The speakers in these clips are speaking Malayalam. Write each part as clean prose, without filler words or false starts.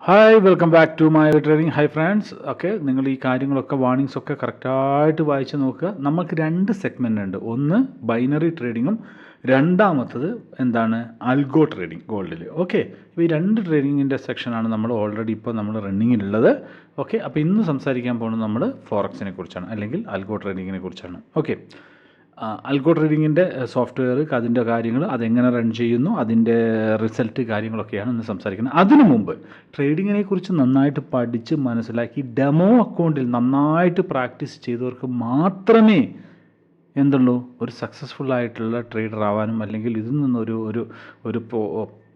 Hi welcome back to my trading. Hi friends. Okay, നിങ്ങൾ ഈ കാര്യങ്ങളൊക്കെ വാർണിങ്സ് ഒക്കെ കറക്റ്റായിട്ട് വായിച്ച് നോക്കുക. നമുക്ക് രണ്ട് സെഗ്മെൻ്റ് ഉണ്ട്. ഒന്ന് ബൈനറി ട്രേഡിങ്ങും രണ്ടാമത്തത് എന്താണ്, അൽഗോ ട്രേഡിംഗ് ഗോൾഡിൽ. ഓക്കെ, ഇപ്പോൾ ഈ രണ്ട് ട്രേഡിങ്ങിൻ്റെ സെക്ഷനാണ് നമ്മൾ ഓൾറെഡി ഇപ്പോൾ നമ്മൾ റണ്ണിങ്ങിലുള്ളത്. ഓക്കെ, അപ്പോൾ ഇന്ന് സംസാരിക്കാൻ പോകുന്നത് നമ്മൾ ഫോറക്സിനെ കുറിച്ചാണ്, അല്ലെങ്കിൽ അൽഗോ ട്രേഡിങ്ങിനെ കുറിച്ചാണ്. ഓക്കെ, അൽഗോ ട്രേഡിങ്ങിൻ്റെ സോഫ്റ്റ്വെയർ, അതിൻ്റെ കാര്യങ്ങൾ, അതെങ്ങനെ റൺ ചെയ്യുന്നു, അതിൻ്റെ റിസൾട്ട് കാര്യങ്ങളൊക്കെയാണ് ഇന്ന് സംസാരിക്കുന്നത്. അതിനു മുമ്പ് ട്രേഡിങ്ങിനെ കുറിച്ച് നന്നായിട്ട് പഠിച്ച് മനസ്സിലാക്കി ഡെമോ അക്കൗണ്ടിൽ നന്നായിട്ട് പ്രാക്ടീസ് ചെയ്തവർക്ക് മാത്രമേ എന്തുള്ളൂ ഒരു സക്സസ്ഫുൾ ആയിട്ടുള്ള ട്രേഡർ ആവാനും അല്ലെങ്കിൽ ഇതിൽ നിന്നൊരു ഒരു ഒരു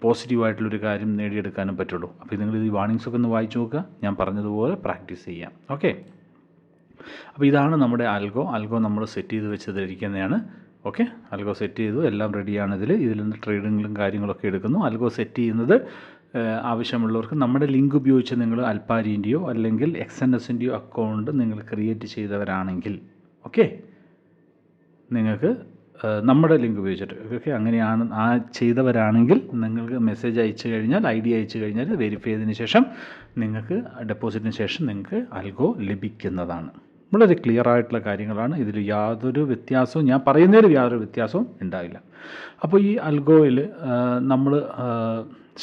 പോസിറ്റീവായിട്ടുള്ളൊരു കാര്യം നേടിയെടുക്കാനും പറ്റുള്ളൂ. അപ്പോൾ നിങ്ങൾ ഈ വാർണിങ്സൊക്കെ ഒന്ന് വായിച്ചു നോക്കുക. ഞാൻ പറഞ്ഞതുപോലെ പ്രാക്ടീസ് ചെയ്യാം. ഓക്കെ, അപ്പോൾ ഇതാണ് നമ്മുടെ അൽഗോ നമ്മൾ സെറ്റ് ചെയ്ത് വെച്ചതിരിക്കുന്നതാണ്. ഓക്കെ, അൽഗോ സെറ്റ് ചെയ്തു, എല്ലാം റെഡിയാണ്. ഇതിൽ നിന്ന് ട്രേഡിങ്ങും കാര്യങ്ങളൊക്കെ എടുക്കുന്നു. അൽഗോ സെറ്റ് ചെയ്യുന്നത് ആവശ്യമുള്ളവർക്ക് നമ്മുടെ ലിങ്ക് ഉപയോഗിച്ച് നിങ്ങൾ അൽപ്പാരിൻ്റെയോ അല്ലെങ്കിൽ XNSൻ്റെയോ അക്കൗണ്ട് നിങ്ങൾ ക്രിയേറ്റ് ചെയ്തവരാണെങ്കിൽ ഓക്കെ, നിങ്ങൾക്ക് നമ്മുടെ ലിങ്ക് ഉപയോഗിച്ചിട്ട് ഓക്കെ, അങ്ങനെയാണ് ചെയ്തവരാണെങ്കിൽ നിങ്ങൾക്ക് മെസ്സേജ് അയച്ചു കഴിഞ്ഞാൽ, ID അയച്ചു കഴിഞ്ഞാൽ വെരിഫൈ ചെയ്തതിന് ശേഷം നിങ്ങൾക്ക് ഡെപ്പോസിറ്റിന് ശേഷം നിങ്ങൾക്ക് അൽഗോ ലഭിക്കുന്നതാണ്. വളരെ ക്ലിയർ ആയിട്ടുള്ള കാര്യങ്ങളാണ്. ഇതിൽ യാതൊരു വ്യത്യാസവും, ഞാൻ പറയുന്നതിൽ യാതൊരു വ്യത്യാസവും ഉണ്ടാവില്ല. അപ്പോൾ ഈ അൽഗോയിൽ നമ്മൾ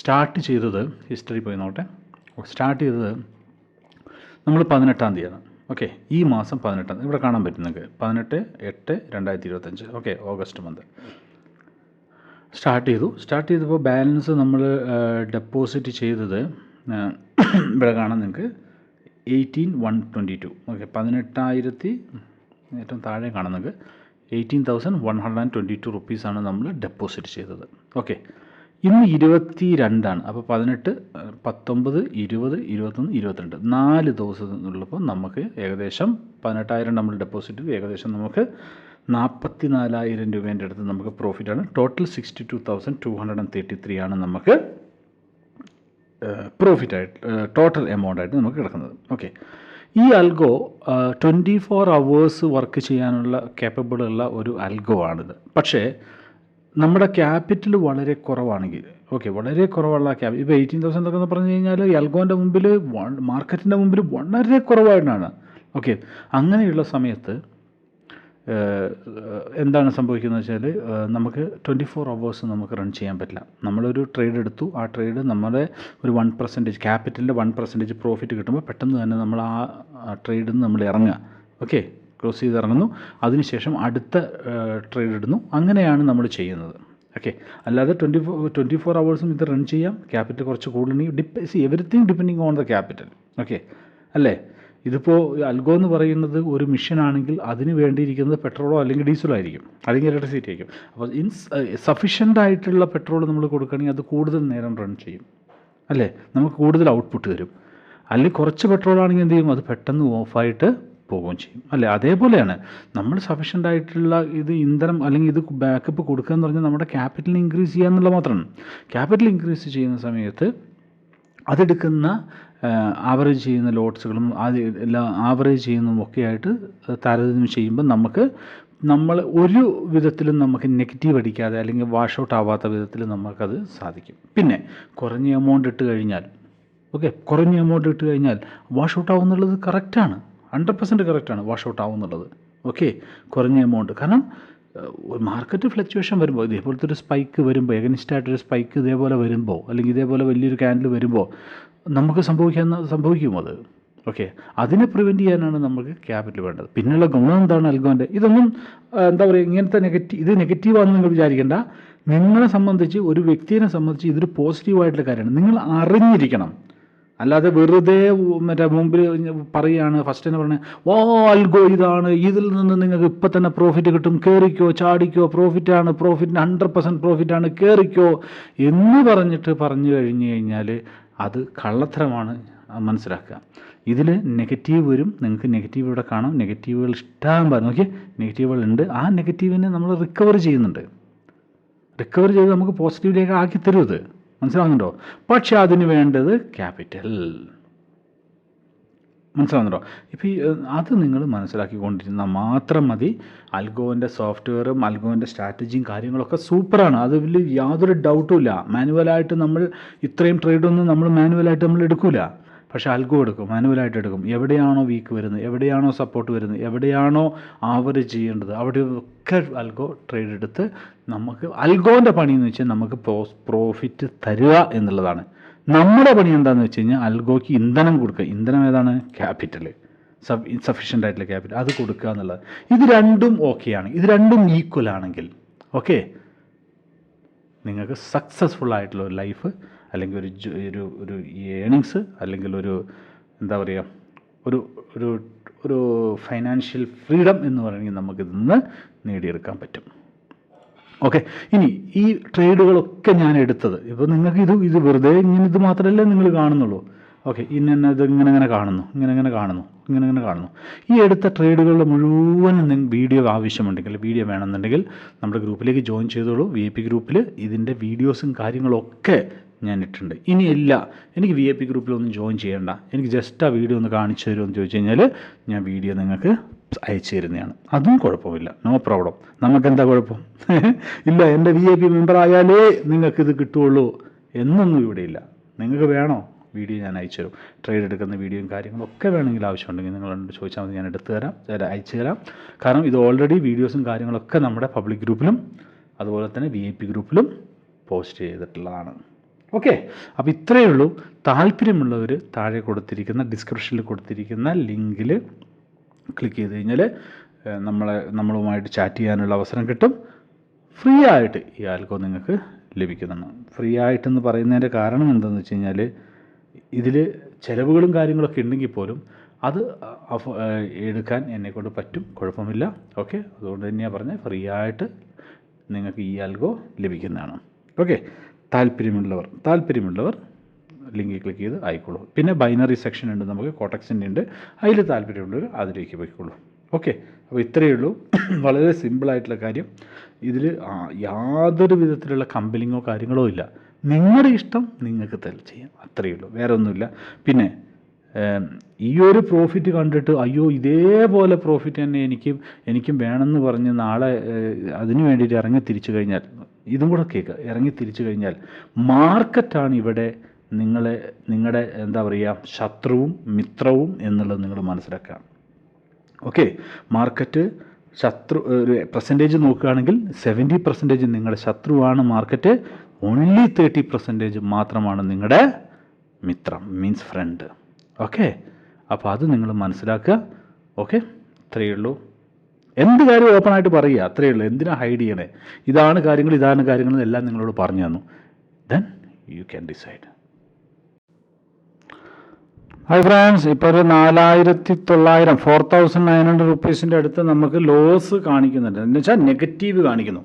സ്റ്റാർട്ട് ചെയ്തത്, ഹിസ്റ്ററി പോയി നോട്ടെ, സ്റ്റാർട്ട് ചെയ്തത് നമ്മൾ 18-ാം തീയതിയാണ്. ഓക്കെ, ഈ മാസം 18-ാം തീയതി ഇവിടെ കാണാൻ പറ്റും നിങ്ങൾക്ക്, 18/8/2025. ഓക്കെ, ഓഗസ്റ്റ് മന്ത് സ്റ്റാർട്ട് ചെയ്തപ്പോൾ ബാലൻസ് നമ്മൾ ഡെപ്പോസിറ്റ് ചെയ്തത് ഇവിടെ കാണാൻ നിങ്ങൾക്ക് 18,122. ഓക്കെ, 18,000 ഏറ്റവും താഴെ കാണുന്നത് 18,122 റുപ്പീസാണ് നമ്മൾ ഡെപ്പോസിറ്റ് ചെയ്തത്. ഓക്കെ, ഇന്ന് 22-ആണ്. അപ്പോൾ 18, 19, 20, 21, 22 4 ദിവസമുള്ളപ്പോൾ നമുക്ക് ഏകദേശം 18,000 നമ്മൾ ഡെപ്പോസിറ്റ് ചെയ്ത് ഏകദേശം നമുക്ക് 44,000 രൂപേൻ്റെ അടുത്ത് നമുക്ക് പ്രോഫിറ്റാണ്. ടോട്ടൽ 62,233 ആണ് നമുക്ക് പ്രോഫിറ്റായിട്ട് ടോട്ടൽ എമൗണ്ട് ആയിട്ട് നമുക്ക് കിടക്കുന്നത്. ഓക്കെ, ഈ അൽഗോ 24 hours വർക്ക് ചെയ്യാനുള്ള കേപ്പബിൾ ഉള്ള ഒരു അൽഗോ ആണിത്. പക്ഷേ നമ്മുടെ ക്യാപിറ്റൽ വളരെ കുറവാണെങ്കിൽ, ഓക്കെ, വളരെ കുറവുള്ള ഇപ്പോൾ 18,000 എന്നൊക്കെ പറഞ്ഞു കഴിഞ്ഞാൽ ഈ അൽഗോൻ്റെ മുമ്പിൽ, മാർക്കറ്റിൻ്റെ മുമ്പിൽ വളരെ കുറവായിട്ടാണ്. ഓക്കെ, അങ്ങനെയുള്ള സമയത്ത് എന്താണ് സംഭവിക്കുന്നത് വെച്ചാൽ നമുക്ക് 24 hours നമുക്ക് റൺ ചെയ്യാൻ പറ്റില്ല. നമ്മളൊരു ട്രേഡ് എടുത്തു, ആ ട്രേഡ് നമ്മുടെ ഒരു 1% ക്യാപിറ്റലിൻ്റെ 1% പ്രോഫിറ്റ് കിട്ടുമ്പോൾ പെട്ടെന്ന് തന്നെ നമ്മൾ ആ ട്രേഡിൽ നിന്ന് നമ്മൾ ഇറങ്ങുക. ഓക്കെ, ക്ലോസ് ചെയ്ത് ഇറങ്ങുന്നു, അതിനുശേഷം അടുത്ത ട്രേഡ് ഇടുന്നു. അങ്ങനെയാണ് നമ്മൾ ചെയ്യുന്നത്. ഓക്കെ, അല്ലാതെ 24 hours ഇത് റൺ ചെയ്യാം. ക്യാപിറ്റൽ കുറച്ച് കൂടുതൽ everything depending on the capital. Okay അല്ലേ? ഇതിപ്പോൾ അൽഗോ എന്ന് പറയുന്നത് ഒരു മിഷനാണെങ്കിൽ അതിന് വേണ്ടിയിരിക്കുന്നത് പെട്രോളോ അല്ലെങ്കിൽ ഡീസലോ ആയിരിക്കും, അല്ലെങ്കിൽ ഇലക്ട്രിസിറ്റി ആയിരിക്കും. അപ്പോൾ സഫീഷ്യൻ്റ് ആയിട്ടുള്ള പെട്രോൾ നമ്മൾ കൊടുക്കുകയാണെങ്കിൽ അത് കൂടുതൽ നേരം റൺ ചെയ്യും, അല്ലേ? നമുക്ക് കൂടുതൽ ഔട്ട്പുട്ട് തരും. അല്ലെങ്കിൽ കുറച്ച് പെട്രോൾ ആണെങ്കിൽ എന്ത് ചെയ്യും, അത് പെട്ടെന്ന് ഓഫായിട്ട് പോവുകയും ചെയ്യും, അല്ലേ? അതേപോലെയാണ് നമ്മൾ സഫീഷ്യൻ്റ് ആയിട്ടുള്ള ഇന്ധനം അല്ലെങ്കിൽ ഇത് ബാക്കപ്പ് കൊടുക്കുക എന്ന് പറഞ്ഞാൽ നമ്മുടെ ക്യാപിറ്റൽ ഇൻക്രീസ് ചെയ്യുക എന്നുള്ള മാത്രമാണ്. ക്യാപിറ്റൽ ഇൻക്രീസ് ചെയ്യുന്ന സമയത്ത് അതെടുക്കുന്ന ആവറേജ് ചെയ്യുന്ന ലോട്ട്സുകളും അത് എല്ലാം ആവറേജ് ചെയ്യുന്നതും ഒക്കെ ആയിട്ട് താരതമ്യം ചെയ്യുമ്പോൾ നമ്മൾ ഒരു വിധത്തിലും നമുക്ക് നെഗറ്റീവ് അടിക്കാതെ അല്ലെങ്കിൽ വാഷ് ഔട്ട് ആവാത്ത വിധത്തിൽ നമുക്കത് സാധിക്കും. പിന്നെ കുറഞ്ഞ എമൗണ്ട് ഇട്ട് കഴിഞ്ഞാൽ വാഷ് ഔട്ട് ആവുന്നുള്ളത് കറക്റ്റാണ്, 100% കറക്റ്റാണ് വാഷ് ഔട്ട് ആവുന്നുള്ളത്. ഓക്കെ, കുറഞ്ഞ എമൗണ്ട്, കാരണം മാർക്കറ്റ് ഫ്ലക്ച്വേഷൻ വരുമ്പോൾ ഇതേപോലത്തെ ഒരു സ്പൈക്ക് വരുമ്പോൾ, എഗനിസ്റ്റായിട്ടൊരു സ്പൈക്ക് ഇതേപോലെ വരുമ്പോൾ, അല്ലെങ്കിൽ ഇതേപോലെ വലിയൊരു ക്യാൻഡിൽ വരുമ്പോൾ നമുക്ക് സംഭവിക്കും അത്. ഓക്കെ, അതിനെ പ്രിവെൻറ്റ് ചെയ്യാനാണ് നമുക്ക് ക്യാപിറ്റൽ വേണ്ടത്. പിന്നെയുള്ള ഗുണം എന്താണ് അൽഗോൻ്റെ? ഇതൊന്നും എന്താ പറയുക, ഇങ്ങനത്തെ നെഗറ്റീവാണെന്ന് നിങ്ങൾ വിചാരിക്കേണ്ട. നിങ്ങളെ സംബന്ധിച്ച്, ഒരു വ്യക്തിയെ സംബന്ധിച്ച് ഇതൊരു പോസിറ്റീവായിട്ടുള്ള കാര്യമാണ്. നിങ്ങൾ അറിഞ്ഞിരിക്കണം. അല്ലാതെ വെറുതെ മുമ്പിൽ പറയുകയാണ്, ഫസ്റ്റ് തന്നെ പറഞ്ഞത് അൽഗോ ഇതാണ്, ഇതിൽ നിന്ന് നിങ്ങൾക്ക് ഇപ്പം തന്നെ പ്രോഫിറ്റ് കിട്ടും, കയറിക്കോ, ചാടിക്കോ, പ്രോഫിറ്റാണ്, പ്രോഫിറ്റിന് 100% പ്രോഫിറ്റാണ്, കയറിക്കോ എന്ന് പറഞ്ഞു കഴിഞ്ഞാൽ അത് കള്ളത്തരമാണ്, മനസ്സിലാക്കുക. ഇതിൽ നെഗറ്റീവ് വരും, നിങ്ങൾക്ക് നെഗറ്റീവ് ഇവിടെ കാണാം. നെഗറ്റീവുകൾ ഇഷ്ടം പോലെ നോക്കിയാൽ നെഗറ്റീവുകളുണ്ട്. ആ നെഗറ്റീവിനെ നമ്മൾ റിക്കവർ ചെയ്ത് നമുക്ക് പോസിറ്റീവിലേക്ക് ആക്കി തരുത്. മനസ്സിലാകുന്നുണ്ടോ? പക്ഷെ അതിന് വേണ്ടത് ക്യാപിറ്റൽ. മനസ്സിലാവുന്നുണ്ടോ? ഇപ്പോൾ അത് നിങ്ങൾ മനസ്സിലാക്കിക്കൊണ്ടിരുന്നാൽ മാത്രം മതി. അൽഗോൻ്റെ സോഫ്റ്റ്വെയറും അൽഗോൻ്റെ സ്ട്രാറ്റജിയും കാര്യങ്ങളൊക്കെ സൂപ്പറാണ്. അതിൽ യാതൊരു ഡൗട്ടും ഇല്ല. മാനുവലായിട്ട് നമ്മൾ ഇത്രയും ട്രേഡൊന്നും നമ്മൾ മാനുവലായിട്ട് നമ്മൾ എടുക്കില്ല. പക്ഷേ അൽഗോ എടുക്കും, മാനുവലായിട്ട് എടുക്കും. എവിടെയാണോ വീക്ക് വരുന്നത്, എവിടെയാണോ സപ്പോർട്ട് വരുന്നത്, എവിടെയാണോ ആവറേജ് ചെയ്യേണ്ടത്, അവിടെയൊക്കെ അൽഗോ ട്രേഡ് എടുത്ത് നമുക്ക് അൽഗോൻ്റെ പണിയെന്ന് വെച്ചാൽ നമുക്ക് പ്രോഫിറ്റ് തരിക എന്നുള്ളതാണ്. നമ്മുടെ പണി എന്താണെന്ന് വെച്ച് കഴിഞ്ഞാൽ അൽഗോയ്ക്ക് ഇന്ധനം കൊടുക്കുക. ഇന്ധനം ഏതാണ്? ക്യാപിറ്റൽ, സഫീഷ്യൻ്റ് ആയിട്ടുള്ള ക്യാപിറ്റൽ, അത് കൊടുക്കുക എന്നുള്ളത്. ഇത് രണ്ടും ഓക്കെയാണ്. ഇത് രണ്ടും ഈക്വൽ ആണെങ്കിൽ ഓക്കെ, നിങ്ങൾക്ക് സക്സസ്ഫുൾ ആയിട്ടുള്ള ഒരു ലൈഫ്, അല്ലെങ്കിൽ ഒരു ഏണിങ്സ്, അല്ലെങ്കിൽ എന്താ പറയുക, ഒരു ഫൈനാൻഷ്യൽ ഫ്രീഡം എന്ന് പറയുന്നത് നമുക്കിതിൽ നിന്ന് നേടിയെടുക്കാൻ പറ്റും. ഓക്കെ, ഇനി ഈ ട്രേഡുകളൊക്കെ ഞാൻ എടുത്തത് ഇപ്പോൾ നിങ്ങൾക്ക് ഇത് വെറുതെ ഇങ്ങനെ ഇത് മാത്രമല്ലേ നിങ്ങൾ കാണുന്നുള്ളൂ. ഓക്കെ, ഇത് ഇങ്ങനെ കാണുന്നു. ഈ എടുത്ത ട്രേഡുകളുടെ മുഴുവൻ വീഡിയോ ആവശ്യമുണ്ടെങ്കിൽ, വീഡിയോ വേണമെന്നുണ്ടെങ്കിൽ നമ്മുടെ ഗ്രൂപ്പിലേക്ക് ജോയിൻ ചെയ്തോളൂ. VIP ഗ്രൂപ്പിൽ ഇതിൻ്റെ വീഡിയോസും കാര്യങ്ങളൊക്കെ ഞാൻ ഇട്ടിട്ടുണ്ട്. ഇനിയില്ല എനിക്ക് VIP ഗ്രൂപ്പിലൊന്നും ജോയിൻ ചെയ്യേണ്ട, എനിക്ക് ജസ്റ്റ് ആ വീഡിയോ ഒന്ന് കാണിച്ചു തരുമെന്ന് ചോദിച്ചു കഴിഞ്ഞാൽ ഞാൻ വീഡിയോ നിങ്ങൾക്ക് അയച്ചു തരുന്നതാണ്. അതും കുഴപ്പമില്ല, നോ പ്രോബ്ലം. നമുക്കെന്താ കുഴപ്പം? ഇല്ല, എൻ്റെ VIP മെമ്പർ ആയാലേ നിങ്ങൾക്കിത് കിട്ടുകയുള്ളൂ എന്നൊന്നും ഇവിടെയില്ല. നിങ്ങൾക്ക് വേണോ വീഡിയോ ഞാൻ അയച്ചു തരും. ട്രേഡ് എടുക്കുന്ന വീഡിയോയും കാര്യങ്ങളൊക്കെ വേണമെങ്കിൽ ആവശ്യമുണ്ടെങ്കിൽ നിങ്ങൾ എന്നോട് ചോദിച്ചാൽ മതി, ഞാൻ അയച്ചു തരാം. കാരണം ഇത് ഓൾറെഡി വീഡിയോസും കാര്യങ്ങളൊക്കെ നമ്മുടെ പബ്ലിക് ഗ്രൂപ്പിലും അതുപോലെ തന്നെ VIP ഗ്രൂപ്പിലും പോസ്റ്റ് ചെയ്തിട്ടുള്ളതാണ്. ഓക്കെ, അപ്പോൾ ഇത്രയേ ഉള്ളൂ. താല്പര്യമുള്ളവർ താഴെ കൊടുത്തിരിക്കുന്ന ഡിസ്ക്രിപ്ഷനിൽ കൊടുത്തിരിക്കുന്ന ലിങ്കിൽ ക്ലിക്ക് ചെയ്ത് കഴിഞ്ഞാൽ നമ്മളുമായിട്ട് ചാറ്റ് ചെയ്യാനുള്ള അവസരം കിട്ടും. ഫ്രീ ആയിട്ട് ഈ ആൽഗോ നിങ്ങൾക്ക് ലഭിക്കുന്നതാണ്. ഫ്രീ ആയിട്ടെന്ന് പറയുന്നതിൻ്റെ കാരണം എന്താണെന്ന് വെച്ച് കഴിഞ്ഞാൽ ഇതിൽ ചിലവുകളും കാര്യങ്ങളൊക്കെ ഉണ്ടെങ്കിൽ പോലും അത് എടുക്കാൻ എന്നെക്കൊണ്ട് പറ്റും, കുഴപ്പമില്ല. ഓക്കെ, അതുകൊണ്ട് തന്നെയാണ് പറഞ്ഞത് ഫ്രീ ആയിട്ട് നിങ്ങൾക്ക് ഈ ആൽഗോ ലഭിക്കുന്നതാണ്. ഓക്കെ, താല്പര്യമുള്ളവർ ലിങ്കിൽ ക്ലിക്ക് ചെയ്ത് ആയിക്കോളൂ. പിന്നെ ബൈനറി സെക്ഷൻ ഉണ്ട്, നമുക്ക് കോട്ടക്സിൻ്റെ ഉണ്ട്, അതിൽ താല്പര്യമുള്ളവർ അതിലേക്ക് പോയിക്കോളൂ. ഓക്കെ, അപ്പോൾ ഇത്രയേ ഉള്ളൂ. വളരെ സിമ്പിളായിട്ടുള്ള കാര്യം. ഇതിൽ യാതൊരു വിധത്തിലുള്ള കമ്പലിങ്ങോ കാര്യങ്ങളോ ഇല്ല. നിങ്ങളുടെ ഇഷ്ടം നിങ്ങൾക്ക് ചെയ്യാം, അത്രയേ ഉള്ളൂ, വേറെ ഒന്നുമില്ല. പിന്നെ ഈ ഒരു പ്രോഫിറ്റ് കണ്ടിട്ട് അയ്യോ ഇതേപോലെ പ്രോഫിറ്റ് തന്നെ എനിക്കും വേണമെന്ന് പറഞ്ഞ് നാളെ അതിന് വേണ്ടിയിട്ട് ഇറങ്ങി തിരിച്ചു കഴിഞ്ഞാൽ, ഇതും കൂടെ കേൾക്കുക, ഇറങ്ങി തിരിച്ചു കഴിഞ്ഞാൽ മാർക്കറ്റാണ് ഇവിടെ നിങ്ങളുടെ എന്താ പറയുക ശത്രുവും മിത്രവും എന്നുള്ളത് നിങ്ങൾ മനസ്സിലാക്കുക. ഓക്കെ, മാർക്കറ്റ് ഒരു പെർസെൻറ്റേജ് നോക്കുകയാണെങ്കിൽ 70% നിങ്ങളുടെ ശത്രുവാണ് മാർക്കറ്റ്, ഓൺലി 30% മാത്രമാണ് നിങ്ങളുടെ മിത്രം, മീൻസ് ഫ്രണ്ട്. ഓക്കെ, അപ്പോൾ അത് നിങ്ങൾ മനസ്സിലാക്കുക. ഓക്കെ, ഇത്രയേ ഉള്ളൂ. എന്ത് കാര്യം ഓപ്പണായിട്ട് പറയുക, അത്രയേ ഉള്ളൂ. എന്തിനാ ഹൈഡ് ചെയ്യണേ? ഇതാണ് കാര്യങ്ങൾ എല്ലാം നിങ്ങളോട് പറഞ്ഞു തന്നു. Then you can decide. Hi friends, ഇപ്പോൾ ഒരു 4,900 റുപ്പീസിൻ്റെ അടുത്ത് നമുക്ക് ലോസ് കാണിക്കുന്നുണ്ട്. എന്ന് വെച്ചാൽ നെഗറ്റീവ് കാണിക്കുന്നു.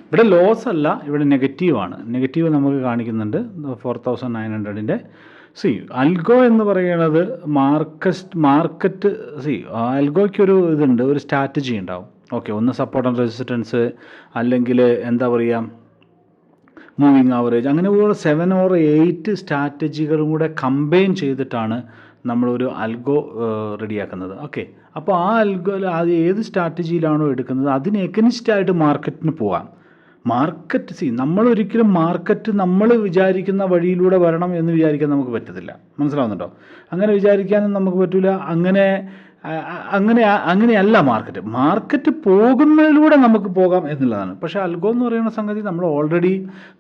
ഇവിടെ ലോസ് അല്ല, ഇവിടെ നെഗറ്റീവാണ്. നെഗറ്റീവ് നമുക്ക് കാണിക്കുന്നുണ്ട് 4,900ൻ്റെ. അൽഗോ എന്ന് പറയുന്നത് മാർക്കറ്റ് അൽഗോയ്ക്കൊരു ഇതുണ്ട്, ഒരു സ്ട്രാറ്റജി ഉണ്ടാവും. ഓക്കെ, ഒന്ന് സപ്പോർട്ട് ആൻഡ് റെസിസ്റ്റൻസ്, അല്ലെങ്കിൽ എന്താ പറയുക മൂവിങ് ആവറേജ്, അങ്ങനെ ഒരു 7 or 8 സ്ട്രാറ്റജികളും കൂടെ കമ്പൈൻ ചെയ്തിട്ടാണ് നമ്മളൊരു അൽഗോ റെഡിയാക്കുന്നത്. ഓക്കെ, അപ്പോൾ ആ അൽഗോ അത് ഏത് സ്ട്രാറ്റജിയിലാണോ എടുക്കുന്നത് അതിന് എഗനിസ്റ്റായിട്ട് മാർക്കറ്റിന് പോകാം. മാർക്കറ്റ് നമ്മളൊരിക്കലും മാർക്കറ്റ് നമ്മൾ വിചാരിക്കുന്ന വഴിയിലൂടെ വരണം എന്ന് വിചാരിക്കാൻ നമുക്ക് പറ്റത്തില്ല. മനസ്സിലാവുന്നുണ്ടോ? അങ്ങനെ വിചാരിക്കാനും നമുക്ക് പറ്റില്ല. അങ്ങനെയല്ല മാർക്കറ്റ് പോകുന്നതിലൂടെ നമുക്ക് പോകാം എന്നുള്ളതാണ്. പക്ഷേ അൽഗോ എന്ന് പറയുന്ന സംഗതി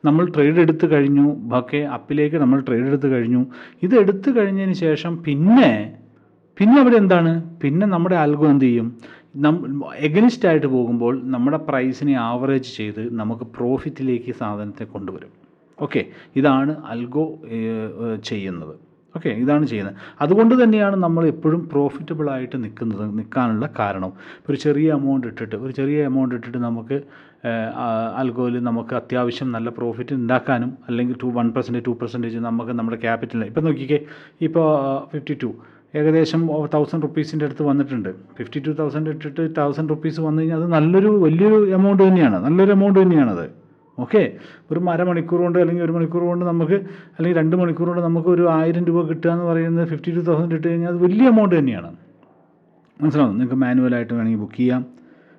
നമ്മൾ ട്രേഡ് എടുത്തു കഴിഞ്ഞു. ഓക്കെ, അപ്പിലേക്ക് നമ്മൾ ട്രേഡ് എടുത്തു കഴിഞ്ഞു. ഇത് എടുത്തു കഴിഞ്ഞതിന് ശേഷം പിന്നെ അവിടെ എന്താണ്, പിന്നെ നമ്മുടെ അൽഗോ എന്ത് ചെയ്യും, എഗനിസ്റ്റ് ആയിട്ട് പോകുമ്പോൾ നമ്മുടെ പ്രൈസിനെ ആവറേജ് ചെയ്ത് നമുക്ക് പ്രോഫിറ്റിലേക്ക് സാധനത്തെ കൊണ്ടുവരും. ഓക്കെ, ഇതാണ് അൽഗോ ചെയ്യുന്നത്. ഓക്കെ, ഇതാണ് ചെയ്യുന്നത്. അതുകൊണ്ട് തന്നെയാണ് നമ്മൾ എപ്പോഴും പ്രോഫിറ്റബിളായിട്ട് നിൽക്കാനുള്ള കാരണം. ഒരു ചെറിയ എമൗണ്ട് ഇട്ടിട്ട് നമുക്ക് അൽഗോയിൽ നമുക്ക് അത്യാവശ്യം നല്ല പ്രോഫിറ്റ് ഉണ്ടാക്കാനും, അല്ലെങ്കിൽ 1% 2% നമുക്ക് നമ്മുടെ ക്യാപിറ്റലിൽ ഇപ്പോൾ നോക്കിക്കേ, ഇപ്പോൾ 52 ഏകദേശം 1,000 റുപ്പീസിൻ്റെ അടുത്ത് വന്നിട്ടുണ്ട്. 52,000 ഇട്ടിട്ട് 1,000 റുപ്പീസ് വന്നു കഴിഞ്ഞാൽ അത് വലിയൊരു എമൗണ്ട് തന്നെയാണത്. ഓക്കെ, ഒരു അരമണിക്കൂർ കൊണ്ട് അല്ലെങ്കിൽ 1 മണിക്കൂർ കൊണ്ട് നമുക്ക്, അല്ലെങ്കിൽ 2 മണിക്കൂർ കൊണ്ട് നമുക്ക് ഒരു 1000 രൂപ കിട്ടുക എന്ന് പറയുന്നത് 52,000 ഇട്ട് കഴിഞ്ഞാൽ അത് വലിയ എമൗണ്ട് തന്നെയാണ്. മനസ്സിലാവും? നിങ്ങൾക്ക് മാനുവലായിട്ട് വേണമെങ്കിൽ ബുക്ക് ചെയ്യാം.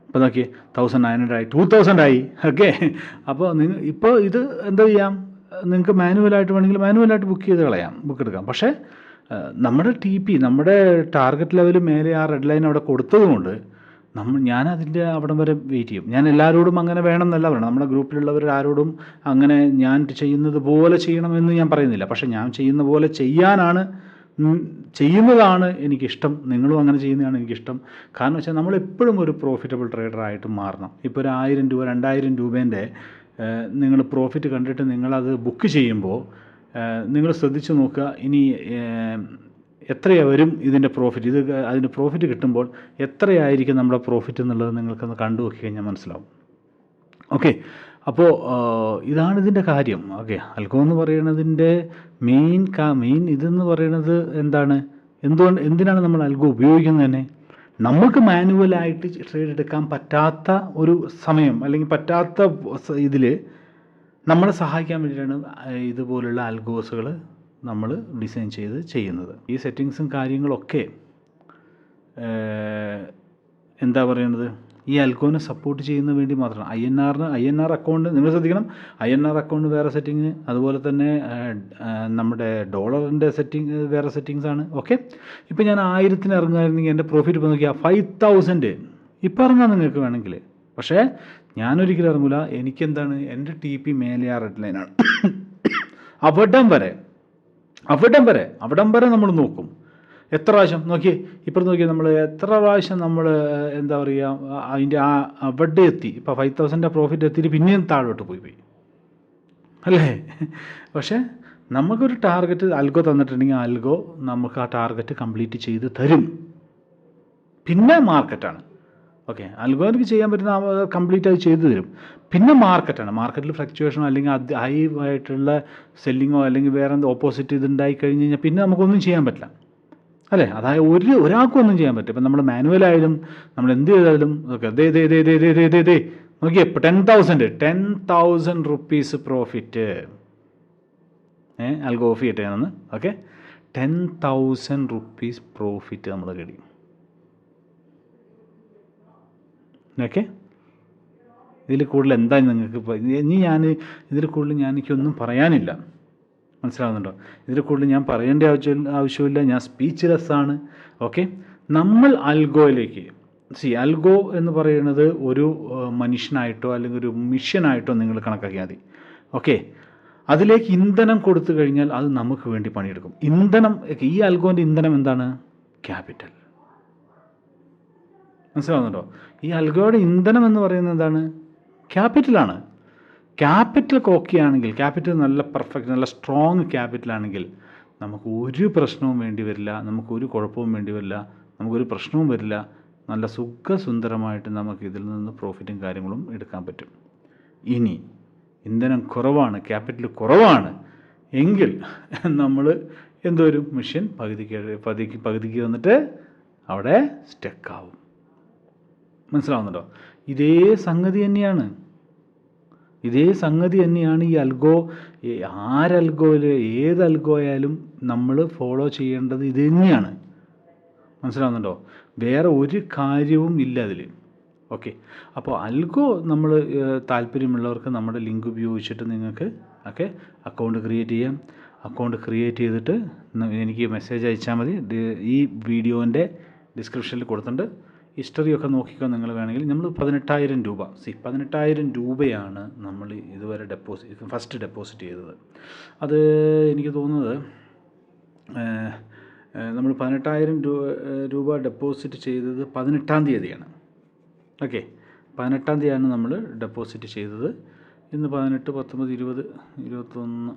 ഇപ്പോൾ നോക്കി 1900 ആയി, 2000 ആയി. ഓക്കെ, അപ്പോൾ ഇപ്പോൾ ഇത് എന്താ ചെയ്യാം, നിങ്ങൾക്ക് മാനുവലായിട്ട് വേണമെങ്കിൽ മാനുവലായിട്ട് ബുക്ക് ചെയ്ത് കളയാം, ബുക്ക് എടുക്കാം. പക്ഷേ നമ്മുടെ നമ്മുടെ ടാർഗറ്റ് ലെവൽ മേലെ ആ റെഡ് ലൈൻ അവിടെ കൊടുത്തതുകൊണ്ട് ഞാനതിൻ്റെ അവിടം വരെ വെയിറ്റ് ചെയ്യും. ഞാൻ എല്ലാവരോടും അങ്ങനെ വേണം എന്നല്ല പറയണം. നമ്മുടെ ഗ്രൂപ്പിലുള്ളവർ ആരോടും അങ്ങനെ ഞാൻ ചെയ്യുന്നത് പോലെ ചെയ്യണമെന്ന് ഞാൻ പറയുന്നില്ല. പക്ഷേ ഞാൻ ചെയ്യുന്ന പോലെ ചെയ്യുന്നതാണ് എനിക്കിഷ്ടം. നിങ്ങളും അങ്ങനെ ചെയ്യുന്നതാണ് എനിക്കിഷ്ടം. കാരണം വെച്ചാൽ നമ്മളെപ്പോഴും ഒരു പ്രോഫിറ്റബിൾ ട്രേഡറായിട്ട് മാറണം. ഇപ്പോൾ ഒരു 1000 രൂപ 2000 രൂപേൻ്റെ നിങ്ങൾ പ്രോഫിറ്റ് കണ്ടിട്ട് നിങ്ങളത് ബുക്ക് ചെയ്യുമ്പോൾ നിങ്ങൾ ശ്രദ്ധിച്ച് നോക്കുക, ഇനി എത്രയാണ് വരും ഇതിൻ്റെ പ്രോഫിറ്റ്, അതിൻ്റെ പ്രോഫിറ്റ് കിട്ടുമ്പോൾ എത്രയായിരിക്കും നമ്മുടെ പ്രോഫിറ്റ് എന്നുള്ളത് നിങ്ങൾക്കൊന്ന് കണ്ടു നോക്കി കഴിഞ്ഞാൽ മനസ്സിലാവും. ഓക്കെ, അപ്പോൾ ഇതാണ് ഇതിൻ്റെ കാര്യം. ഓക്കെ, അൽഗോ എന്ന് പറയുന്നതിൻ്റെ മെയിൻ ഇതെന്ന് പറയുന്നത് എന്തിനാണ് നമ്മൾ അൽഗോ ഉപയോഗിക്കുന്നത് തന്നെ? നമുക്ക് മാനുവലായിട്ട് ട്രേഡ് എടുക്കാൻ പറ്റാത്ത ഒരു സമയം അല്ലെങ്കിൽ പറ്റാത്ത ഇതിൽ നമ്മളെ സഹായിക്കാൻ വേണ്ടിയിട്ടാണ് ഇതുപോലുള്ള അൽഗോസുകൾ നമ്മൾ ഡിസൈൻ ചെയ്യുന്നത്. ഈ സെറ്റിങ്സും കാര്യങ്ങളൊക്കെ എന്താ പറയുന്നത്, ഈ അൽഗോനെ സപ്പോർട്ട് ചെയ്യുന്ന വേണ്ടി മാത്രമാണ്. INR അക്കൗണ്ട് നിങ്ങൾ ശ്രദ്ധിക്കണം. INR അക്കൗണ്ട് വേറെ സെറ്റിങ്, അതുപോലെ തന്നെ നമ്മുടെ ഡോളറിൻ്റെ വേറെ സെറ്റിങ്സ് ആണ്. ഓക്കെ, ഇപ്പോൾ ഞാൻ 1000 ഇറങ്ങുമായിരുന്നെങ്കിൽ എൻ്റെ പ്രോഫിറ്റ് ഇപ്പോൾ നോക്കിയാൽ 5000 ഇപ്പോൾ ഇറങ്ങാം നിങ്ങൾക്ക് വേണമെങ്കിൽ. പക്ഷേ ഞാനൊരിക്കലും ഇറങ്ങില്ല. എനിക്കെന്താണ്, എൻ്റെ TP മേലെ ആ റെഡ് ലൈനാണ്. അവിടം വരെ നമ്മൾ നോക്കും. എത്ര പ്രാവശ്യം ഇപ്പുറത്ത് നമ്മൾ എത്ര പ്രാവശ്യം നമ്മൾ എന്താ പറയുക, അതിൻ്റെ അവിടെ എത്തി. ഇപ്പോൾ 5000 പ്രോഫിറ്റ് എത്തിയിട്ട് പിന്നെയും താഴോട്ട് പോയി അല്ലേ? പക്ഷേ നമുക്കൊരു ടാർഗറ്റ് അൽഗോ തന്നിട്ടുണ്ടെങ്കിൽ അൽഗോ നമുക്ക് ആ ടാർഗറ്റ് കംപ്ലീറ്റ് ചെയ്ത് തരും. പിന്നെ മാർക്കറ്റാണ്. ഓക്കെ, അൽഗോയ്ക്ക് ചെയ്യാൻ പറ്റുന്ന കംപ്ലീറ്റ് ആയി ചെയ്തു തരും. പിന്നെ മാർക്കറ്റാണ്. മാർക്കറ്റിൽ ഫ്ലക്ച്വേഷനോ അല്ലെങ്കിൽ ഹൈ ആയിട്ടുള്ള സെല്ലിങ്ങോ അല്ലെങ്കിൽ വേറെ എന്തോ ഓപ്പോസിറ്റ് ഇതുണ്ടായി കഴിഞ്ഞ് കഴിഞ്ഞാൽ പിന്നെ നമുക്കൊന്നും ചെയ്യാൻ പറ്റില്ല അല്ലേ? അതായത് ഒരാൾക്കും ഒന്നും ചെയ്യാൻ പറ്റും. ഇപ്പം നമ്മൾ മാനുവലായാലും നമ്മൾ എന്ത് ചെയ്താലും ഓക്കെ നോക്കിയേ, ഇപ്പോൾ 10,000 റുപ്പീസ് പ്രോഫിറ്റ് അൽഗോ ഓഫ് ചെയ്യട്ടെ ഞാനൊന്ന്. ഓക്കെ, 10,000 റുപ്പീസ് പ്രോഫിറ്റ് നമ്മൾ കഴിയും. ഓക്കെ, ഇതിൽ കൂടുതൽ എന്താ നിങ്ങൾക്ക് ഇതിൽ കൂടുതൽ എനിക്കൊന്നും പറയാനില്ല. മനസ്സിലാവുന്നുണ്ടോ? ഇതിൽ കൂടുതൽ ഞാൻ പറയേണ്ട ആവശ്യമില്ല. ഞാൻ സ്പീച്ച്ലെസ്സാണ്. ഓക്കെ, നമ്മൾ അൽഗോയിലേക്ക് അൽഗോ എന്ന് പറയുന്നത് ഒരു മനുഷ്യനായിട്ടോ അല്ലെങ്കിൽ ഒരു മിഷനായിട്ടോ നിങ്ങൾ കണക്കാക്കിയാൽ മതി. ഓക്കെ, അതിലേക്ക് ഇന്ധനം കൊടുത്തു കഴിഞ്ഞാൽ അത് നമുക്ക് വേണ്ടി പണിയെടുക്കും. ഈ അൽഗോൻ്റെ ഇന്ധനം എന്താണ്? ക്യാപിറ്റൽ. മനസ്സിലാവുന്നുണ്ടോ? ഈ അൽഗോയുടെ ഇന്ധനം എന്ന് പറയുന്നത് എന്താണ്? ക്യാപിറ്റലാണ്. ക്യാപിറ്റൽ ഓക്കെയാണെങ്കിൽ, ക്യാപിറ്റൽ നല്ല പെർഫെക്റ്റ് നല്ല സ്ട്രോങ് ക്യാപിറ്റലാണെങ്കിൽ നമുക്ക് ഒരു പ്രശ്നവും വേണ്ടി വരില്ല, നമുക്കൊരു കുഴപ്പവും വേണ്ടി വരില്ല, നമുക്കൊരു പ്രശ്നവും വരില്ല. നല്ല സുഖസുന്ദരമായിട്ട് നമുക്ക് ഇതിൽ നിന്ന് പ്രോഫിറ്റും കാര്യങ്ങളും എടുക്കാൻ പറ്റും. ഇനി ഇന്ധനം കുറവാണ്, ക്യാപിറ്റൽ കുറവാണ് എങ്കിൽ നമ്മൾ എന്തോരും മെഷീൻ പകുതിക്ക് വന്നിട്ട് അവിടെ സ്റ്റക്കാവും. മനസ്സിലാവുന്നുണ്ടോ? ഇതേ സംഗതി തന്നെയാണ് ഈ അൽഗോ. ഏത് അൽഗോ ആയാലും നമ്മൾ ഫോളോ ചെയ്യേണ്ടത് ഇത് തന്നെയാണ്. മനസ്സിലാവുന്നുണ്ടോ? വേറെ ഒരു കാര്യവും ഇല്ല അതിൽ. ഓക്കെ, അപ്പോൾ അൽഗോ നമ്മൾ താല്പര്യമുള്ളവർക്ക് നമ്മുടെ ലിങ്ക് ഉപയോഗിച്ചിട്ട് നിങ്ങൾക്ക് അക്കൗണ്ട് ക്രിയേറ്റ് ചെയ്യാം. അക്കൗണ്ട് ക്രിയേറ്റ് ചെയ്തിട്ട് എനിക്ക് മെസ്സേജ് അയച്ചാൽ മതി. ഈ വീഡിയോൻ്റെ ഡിസ്ക്രിപ്ഷനിൽ കൊടുത്തിട്ടുണ്ട്. ഹിസ്റ്ററിയൊക്കെ നോക്കിക്കോ നിങ്ങൾ വേണമെങ്കിൽ. നമ്മൾ 18,000 രൂപ 18,000 രൂപയാണ് നമ്മൾ ഇതുവരെ ഫസ്റ്റ് ഡെപ്പോസിറ്റ് ചെയ്തത്. അത് എനിക്ക് തോന്നുന്നത് നമ്മൾ 18,000 രൂപ ഡെപ്പോസിറ്റ് ചെയ്തത് 18-ാം തീയതിയാണ്. ഓക്കെ, 18-ാം തീയതിയാണ് നമ്മൾ ഡെപ്പോസിറ്റ് ചെയ്തത്. ഇന്ന് 18, 19, 20, 21,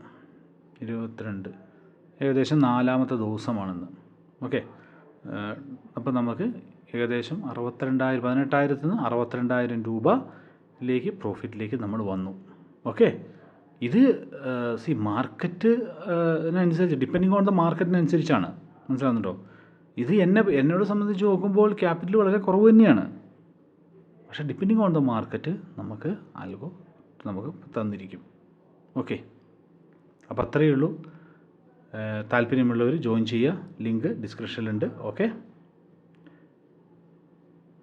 22 ഏകദേശം 4-ാമത്തെ ദിവസമാണിന്ന്. ഓക്കെ, അപ്പോൾ നമുക്ക് ഏകദേശം 62,000 18,000 നിന്ന് 62,000 രൂപയിലേക്ക് പ്രോഫിറ്റിലേക്ക് നമ്മൾ വന്നു. ഓക്കെ, ഇത് മാർക്കറ്റിനനുസരിച്ച് ഡിപ്പെൻഡിങ് ഓൺ ദ മാർക്കറ്റിനനുസരിച്ചാണ്. മനസ്സിലാകുന്നുണ്ടോ? ഇത് എന്നോട് സംബന്ധിച്ച് നോക്കുമ്പോൾ ക്യാപിറ്റൽ വളരെ കുറവ് തന്നെയാണ്. പക്ഷേ ഡിപ്പെൻഡിങ് ഓൺ ദ മാർക്കറ്റ് നമുക്ക് അൽഗോ നമുക്ക് തന്നിരിക്കും. ഓക്കെ, അപ്പോൾ അത്രയേ ഉള്ളൂ. താല്പര്യമുള്ളവർ ജോയിൻ ചെയ്യുക. ലിങ്ക് ഡിസ്ക്രിപ്ഷനിലുണ്ട്. ഓക്കെ.